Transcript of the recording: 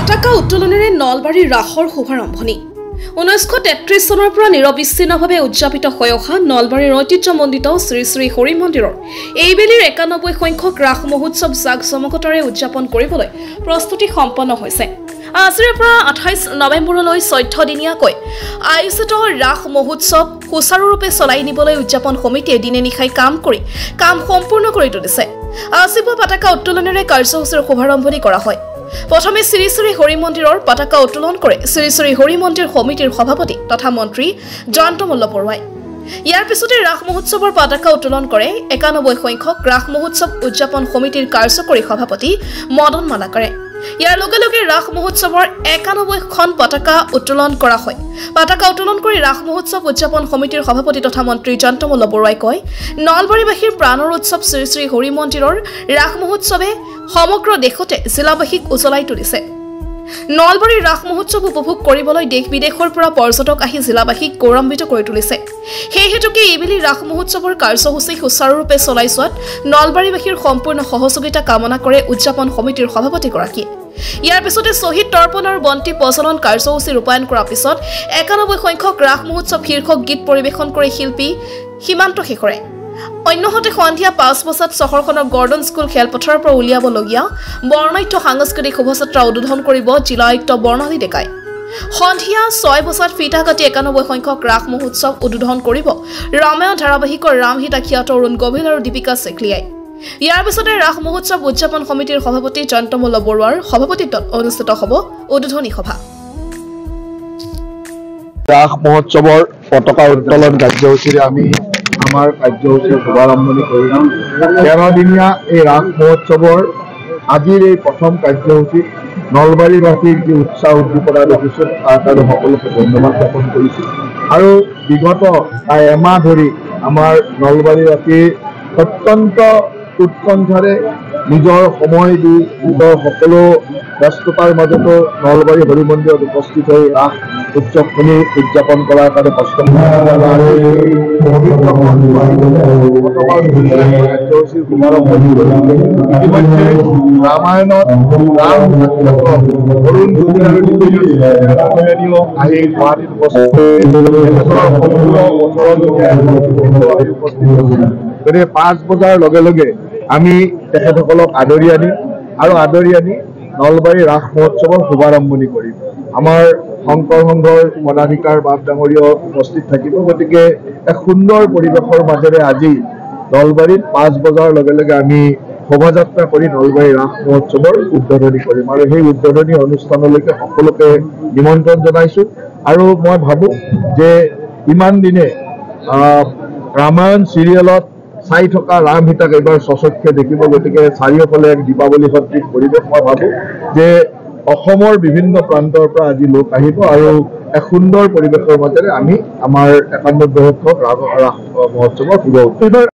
পাতাকা উত্তোলনেৰে নলবাৰীৰ ৰাসৰ শুভাৰম্ভণি 1933 চনৰ পৰা নিৰবিচ্ছিন্নভাৱে উদযাপিত হৈ অহা নলবাৰীৰ ঐতিহ্যমণ্ডিত শ্ৰী শ্ৰী হৰি মন্দিৰৰ এইবেলিৰ 91 সংখ্যক ৰাস মহোৎসৱ জাকজমকতাৰে উদযাপন কৰিবলৈ প্ৰস্তুতি সম্পন্ন হৈছে। আজিৰ পৰা 28 নৱেম্বৰলৈ 14 দিনীয়াকৈ আয়োজিত ৰাস মহোৎসৱ সুচাৰুৰূপে চলাই নিবলৈ উদযাপন সমিতিয়ে দিনে নিশাই কাম সম্পূৰ্ণ কৰি তুলিছে। আজি পাতাকা উত্তোলনেৰে কাৰ্যসূচীৰ শুভাৰম্ভণি কৰা হয়। প্ৰথমে শ্ৰী শ্ৰী হৰি মন্দিৰৰ পতাকা উত্তোলন কৰে শ্ৰী শ্ৰী হৰি মন্দিৰ সমিতিৰ সভাপতি তথা মন্ত্ৰী জয়ন্ত মল্ল বৰুৱাই। ইয়াৰ পিছতে ৰাস মহোৎসৱৰ পতাকা উত্তোলন কৰে 91 সংখ্যক ৰাস মহোৎসৱ উদযাপন সমিতিৰ কাৰ্যকৰী সভাপতি মদন মালাকাৰে। ইয়াৰ লগে লগে ৰাস মহোৎসৱৰ 91খন পতাকা উত্তোলন কৰা হয়। পতাকা উত্তোলন কৰি ৰাস মহোৎসৱ উদযাপন সমিতিৰ সভাপতি তথা মন্ত্ৰী জয়ন্ত মল্ল বৰুৱাই কয়, নলবাৰীবাসীৰ প্ৰাণৰ উৎসৱ শ্ৰী শ্ৰী হৰি মন্দিৰৰ ৰাস মহোৎসৱে সমগ্ৰ দেশতে জিলাবাসীক উজ্বলাই তুলিছে। নলবাৰীৰ ৰাস মহোৎসৱ উপভোগ কৰিবলৈ দেশ বিদেশৰ পৰা পৰ্যটক আহি জিলাবাসীক গৌৰৱান্বিত কৰি তুলিছে। সেই হেতুকে এইবেলি ৰাস মহোৎসৱৰ কাৰ্যসূচী সুচাৰুৰূপে চলাই যোৱাত নলবাৰীবাসীৰ সম্পূৰ্ণ সহযোগিতা কামনা কৰে উদযাপন সমিতিৰ সভাপতিগৰাকীয়ে। ইয়াৰ পিছতে শ্বহীদ তৰ্পণ আৰু বন্তি প্ৰজ্বলন কাৰ্যসূচী ৰূপায়ণ কৰাৰ পিছত 91 সংখ্যক ৰাস মহোৎসৱ শীৰ্ষক গীত পৰিৱেশন কৰে শিল্পী সীমান্ত শেখৰে। অন্যহাতে সন্ধিয়া 5 বজাত চহৰখনৰ গৰ্ডন স্কুল খেলপথাৰৰ পৰা উলিয়াবলগীয়া বৰ্ণাঢ্য সাংস্কৃতিক শোভাযাত্ৰা উদ্বোধন কৰিব জিলা আয়ুক্ত বৰ্ণালী ডেকাই। সন্ধিয়া 6 বজাত ফিটা কাটি 91 সংখ্যক ৰাস মহোৎসৱ উদ্বোধন কৰিব ৰামায়ণ ধাৰাবাহিকৰ ৰামহিতা খ্যাত অৰুণ গভীৰ আৰু দীপিকা চেকলিয়াই। ইয়াৰ পিছতে ৰাস মহোৎসৱ উদযাপন সমিতিৰ সভাপতি জয়ন্ত মল্ল বৰুৱাৰ সভাপতিত্বত অনুষ্ঠিত হ'ব উদ্বোধনী সভা। ৰাস মহোৎসৱৰ পতাকা উত্তোলন কাৰ্যসূচীৰে আমি আমাৰ কাৰ্যসূচীৰ শুভাৰম্ভণি কৰিম। 13 দিনীয়া এই ৰাস মহোৎসৱৰ আজিৰ এই প্ৰথম কাৰ্যসূচীত নলবাৰীবাসীৰ যি উৎসাহ উদ্দীপনা দেখিছোঁ তাৰ কাৰণে সকলোকে ধন্যবাদ জ্ঞাপন কৰিছোঁ। আৰু বিগত প্ৰায় এমাহ ধৰি আমাৰ নলবাৰীবাসী অত্যন্ত উৎকণ্ঠাৰে নিজৰ সময় দি নিজৰ সকলো ব্যস্ততাৰ মাজতো নলবাৰী হৰি মন্দিৰত উপস্থিত হৈ ৰাস উৎসৱখিনি উদযাপন কৰাৰ কাৰণে কষ্ট কাৰ্যসূচীৰ শুভাৰম্ভণি ইতিমধ্যে ৰামায়ণত ৰাম অৰুণ গগৈ আৰু আহি গুৱাহাটীত উপস্থিত গতিকে 5 বজাৰ লগে লগে আমি তেখেতসকলক আদৰি আনিম আৰু আদৰি আনি নলবাৰী ৰাস মহোৎসৱৰ শুভাৰম্ভণি কৰিম। আমাৰ শংকৰ সংঘৰ পদাধিকাৰ বাপ ডাঙৰীয়াও উপস্থিত থাকিব। গতিকে এক সুন্দৰ পৰিৱেশৰ মাজেৰে আজি নলবাৰীত 5 বজাৰ লগে লগে আমি শোভাযাত্ৰা কৰি নলবাৰী ৰাস মহোৎসৱৰ উদ্বোধনী কৰিম আৰু সেই উদ্বোধনী অনুষ্ঠানলৈকে সকলোকে নিমন্ত্ৰণ জনাইছোঁ। আৰু মই ভাবোঁ যে ইমান দিনে ৰামায়ণ চিৰিয়েলত চাই থকা ৰামহিতাক এইবাৰ স্বচক্ষে দেখিব। গতিকে চাৰিওফালে এক দীপাৱলী সদৃশ পৰিৱেশ। মই ভাবোঁ যে অসমৰ বিভিন্ন প্ৰান্তৰ পৰা আজি লোক আহিব আৰু এক সুন্দৰ পৰিৱেশৰ মাজেৰে আমি আমাৰ 91 সংখ্যক ৰাস মহোৎসৱৰ শুভ উদ্বোধন